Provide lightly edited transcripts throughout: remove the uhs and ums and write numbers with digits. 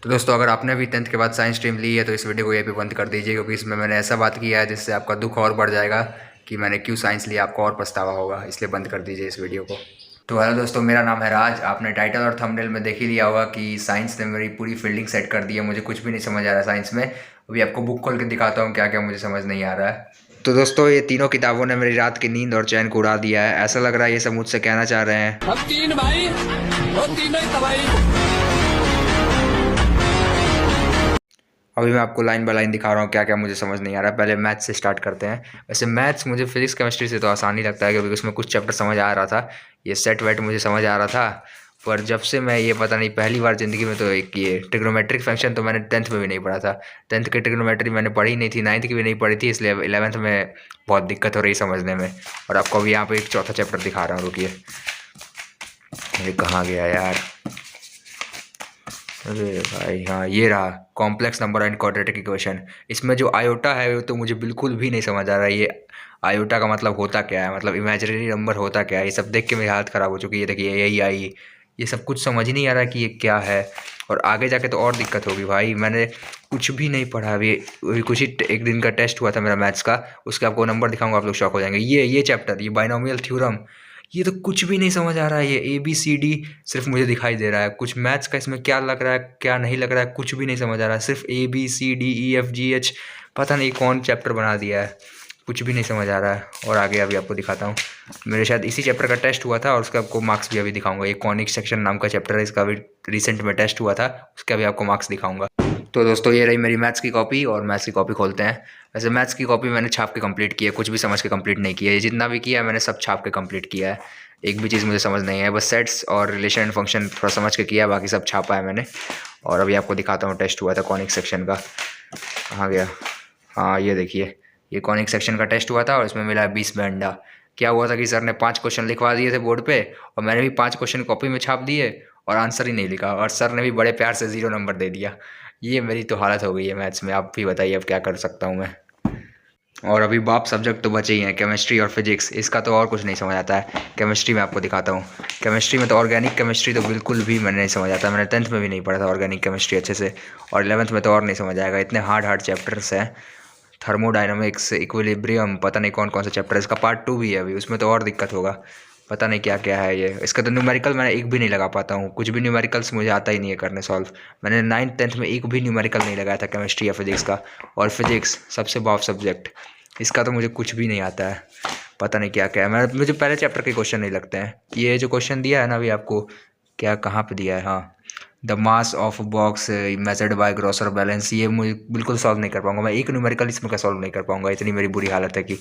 तो दोस्तों, अगर आपने भी 10th के बाद साइंस स्ट्रीम ली है तो इस वीडियो को यहीं पे बंद कर दीजिए, क्योंकि इसमें मैंने ऐसा बात किया है जिससे आपका दुख और बढ़ जाएगा कि मैंने क्यों साइंस लिया, आपको और पछतावा होगा। इसलिए बंद कर दीजिए इस वीडियो को। तो हेलो दोस्तों, मेरा नाम है राज। आपने टाइटल और थंबनेल में देख ही लिया होगा कि साइंस ने मेरी पूरी फील्डिंग सेट कर दी है। मुझे कुछ भी नहीं समझ आ रहा है साइंस में। अभी आपको बुक खोल के दिखाता हूँ क्या क्या मुझे समझ नहीं आ रहा है। तो दोस्तों, ये तीनों किताबों ने मेरी रात की नींद और चैन को उड़ा दिया है। ऐसा लग रहा है ये सब मुझसे कहना चाह रहे हैं, हम तीन भाई और तीनों ही तबाही। अभी मैं आपको लाइन बाय लाइन दिखा रहा हूँ क्या क्या मुझे समझ नहीं आ रहा है। पहले मैथ्स से स्टार्ट करते हैं। वैसे मैथ्स मुझे फिजिक्स केमिस्ट्री से तो आसान ही लगता है, क्योंकि उसमें कुछ चैप्टर समझ आ रहा था। ये सेट वेट मुझे समझ आ रहा था। पर जब से मैं ये पता नहीं पहली बार ज़िंदगी में, तो एक ये ट्रिग्नोमेट्रिक फंक्शन तो मैंने 10th में भी नहीं पढ़ा था। 10th की ट्रिग्नोमेट्री मैंने पढ़ी नहीं थी, 9th की भी नहीं पढ़ी थी, इसलिए 11th में बहुत दिक्कत हो रही समझने में। और आपको अभी यहाँ पर एक चौथा चैप्टर दिखा रहा हूँ, रुकिए। ये कहाँ गया यार? अरे भाई, हाँ ये रहा, complex number and quadratic equation. इसमें जो आयोटा है वो तो मुझे बिल्कुल भी नहीं समझ आ रहा है। ये आयोटा का मतलब होता क्या है, मतलब इमेजिनरी नंबर होता क्या है? ये सब देख के मेरी हालत ख़राब हो चुकी है। ये देखिए, यही आई, ये सब कुछ समझ ही नहीं आ रहा कि ये क्या है। और आगे जाके तो और दिक्कत होगी भाई। मैंने कुछ भी नहीं पढ़ा। अभी कुछ ही एक दिन का टेस्ट हुआ था मेरा मैथ्स का, उसके आपको नंबर दिखाऊंगा, आप लोग शॉक हो जाएंगे। ये चैप्टर, ये बाइनोमियल थ्योरम, ये तो कुछ भी नहीं समझ आ रहा है। ये ABCD सिर्फ मुझे दिखाई दे रहा है। कुछ मैथ्स का इसमें क्या लग रहा है क्या नहीं लग रहा है कुछ भी नहीं समझ आ रहा है। सिर्फ ABCDEFGH, पता नहीं कौन चैप्टर बना दिया है, कुछ भी नहीं समझ आ रहा है। और आगे अभी आपको दिखाता हूँ। मेरे शायद इसी चैप्टर का टेस्ट हुआ था और उसका आपको मार्क्स भी अभी दिखाऊंगा। ये कॉनिक सेक्शन नाम का चैप्टर है, इसका अभी रिसेंट में टेस्ट हुआ था, उसका भी आपको मार्क्स दिखाऊंगा। तो दोस्तों, ये रही मेरी मैथ्स की कॉपी, और मैथ्स की कॉपी खोलते हैं। वैसे मैथ्स की कॉपी मैंने छाप के कंप्लीट की है, कुछ भी समझ के कंप्लीट नहीं किया है। जितना भी किया है मैंने सब छाप के कंप्लीट किया है। एक भी चीज़ मुझे समझ नहीं है, बस सेट्स और रिलेशन एंड फंक्शन थोड़ा समझ के किया है, बाकी सब छापा है मैंने। और अभी आपको दिखाता हूँ, टेस्ट हुआ था कॉनिक सेक्शन का। कहाँ गया? हाँ ये देखिए, ये कॉनिक सेक्शन का टेस्ट हुआ था और इसमें मिला है 20 में अंडा। क्या हुआ था कि सर ने 5 क्वेश्चन लिखवा दिए थे बोर्ड पे, और मैंने भी 5 क्वेश्चन कॉपी में छाप दिए और आंसर ही नहीं लिखा, और सर ने भी बड़े प्यार से 0 नंबर दे दिया। ये मेरी तो हालत हो गई है मैथ्स में। आप भी बताइए अब क्या कर सकता हूँ मैं। और अभी बाप सब्जेक्ट तो बचे ही हैं, केमिस्ट्री और फिजिक्स। इसका तो और कुछ नहीं समझ आता है। केमिस्ट्री में आपको दिखाता हूँ। केमिस्ट्री में तो ऑर्गेनिक केमिस्ट्री तो बिल्कुल भी मैंने नहीं समझ आता। मैंने 10th में भी नहीं पढ़ा था ऑर्गेनिक केमिस्ट्री अच्छे से, और 11th में तो और नहीं समझ आएगा। इतने हार्ड चैप्टर्स हैं। थर्मोडाइनमिक्स, इक्विलिब्रियम, पता नहीं कौन कौन सा चैप्टर है। इसका पार्ट 2 भी है अभी, उसमें तो और दिक्कत होगा। पता नहीं क्या क्या है ये। इसका तो न्यूमेरिकल मैंने एक भी नहीं लगा पाता हूँ। कुछ भी न्यूमेरिकल्स मुझे आता ही नहीं है करने सॉल्व। मैंने 9th 10th में एक भी न्यूमेरिकल नहीं लगाया था केमिस्ट्री या फिजिक्स का। और फिजिक्स सबसे बाप सब्जेक्ट, इसका तो मुझे कुछ भी नहीं आता है। पता नहीं क्या क्या है। मुझे पहले चैप्टर के क्वेश्चन नहीं लगते हैं। ये जो क्वेश्चन दिया है ना अभी आपको, क्या कहाँ पे दिया है, हाँ, the mass of box measured by grocer balance, ये मुझे बिल्कुल सॉल्व नहीं कर पाऊंगा मैं। एक न्यूमेरिकल इसमें का सॉल्व नहीं कर पाऊंगा, इतनी मेरी बुरी हालत है कि।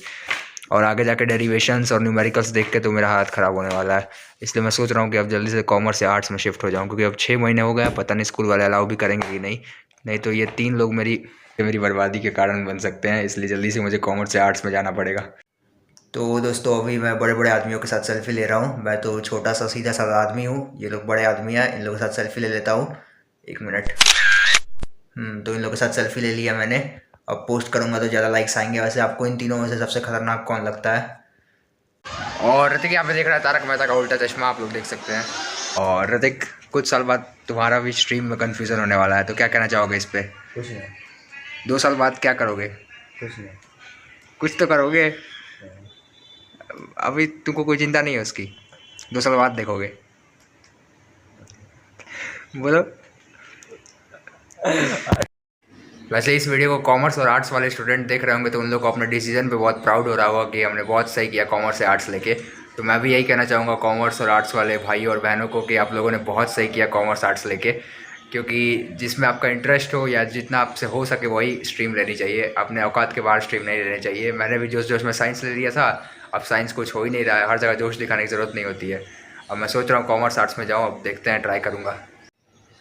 और आगे जाके डेरिवेशंस और न्यूमेरिकल्स देख के तो मेरा हाथ ख़राब होने वाला है। इसलिए मैं सोच रहा हूँ कि अब जल्दी से कॉमर्स या आर्ट्स में शिफ्ट हो जाऊँ, क्योंकि अब 6 महीने हो गए, पता नहीं स्कूल वाले अलाउ भी करेंगे कि नहीं। नहीं तो ये 3 लोग मेरी बर्बादी के कारण बन सकते हैं। इसलिए जल्दी से मुझे कॉमर्स या आर्ट्स में जाना पड़ेगा। तो दोस्तों, अभी मैं बड़े बड़े आदमियों के साथ सेल्फी ले रहा हूँ। मैं तो छोटा सा सीधा साधा आदमी हूँ, ये लोग बड़े आदमी हैं। इन लोगों के साथ सेल्फी ले लेता हूँ, 1 मिनट। तो इन लोगों के साथ सेल्फी ले लिया मैंने। अब पोस्ट करूँगा तो ज़्यादा लाइक्स आएंगे। वैसे आपको इन तीनों में से सबसे खतरनाक कौन लगता है? और ऋतिक यहाँ पे देख रहा है तारक मेहता का उल्टा चश्मा, आप लोग देख सकते हैं। और ऋतिक, कुछ साल बाद तुम्हारा भी स्ट्रीम में कन्फ्यूज़न होने वाला है, तो क्या कहना चाहोगे इस पर? कुछ नहीं। 2 साल बाद क्या करोगे? कुछ नहीं। कुछ तो करोगे। अभी तुमको कोई चिंता नहीं है उसकी, 2 साल बाद देखोगे। बोलो। वैसे इस वीडियो को कॉमर्स और आर्ट्स वाले स्टूडेंट देख रहे होंगे तो उन लोग को अपने डिसीजन पे बहुत प्राउड हो रहा होगा कि हमने बहुत सही किया कॉमर्स से आर्ट्स लेके। तो मैं भी यही कहना चाहूँगा कॉमर्स और आर्ट्स वाले भाई और बहनों को कि आप लोगों ने बहुत सही किया कॉमर्स आर्ट्स लेके, क्योंकि जिसमें आपका इंटरेस्ट हो या जितना आपसे हो सके वही स्ट्रीम लेनी चाहिए। अपने औकात के बाहर स्ट्रीम नहीं लेनी चाहिए। मैंने भी जोश जोश में साइंस ले लिया था, अब साइंस कुछ हो ही नहीं रहा है। हर जगह जोश दिखाने की ज़रूरत नहीं होती है। अब मैं सोच रहा हूँ कॉमर्स आर्ट्स में जाऊँ, अब देखते हैं, ट्राई करूँगा।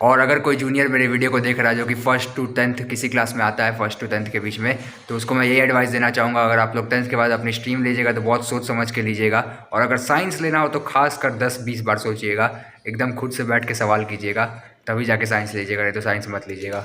और अगर कोई जूनियर मेरे वीडियो को देख रहा है जो कि 1st to 10th किसी क्लास में आता है, 1st to 10th के बीच में, तो उसको मैं यही एडवाइस देना चाहूँगा, अगर आप लोग 10th के बाद अपनी स्ट्रीम लीजिएगा तो बहुत सोच समझ के लीजिएगा। और अगर साइंस लेना हो तो खास कर 10-20 बार सोचिएगा, एकदम खुद से बैठ के सवाल कीजिएगा, तभी जाके साइंस लीजिएगा, नहीं तो साइंस मत लीजिएगा।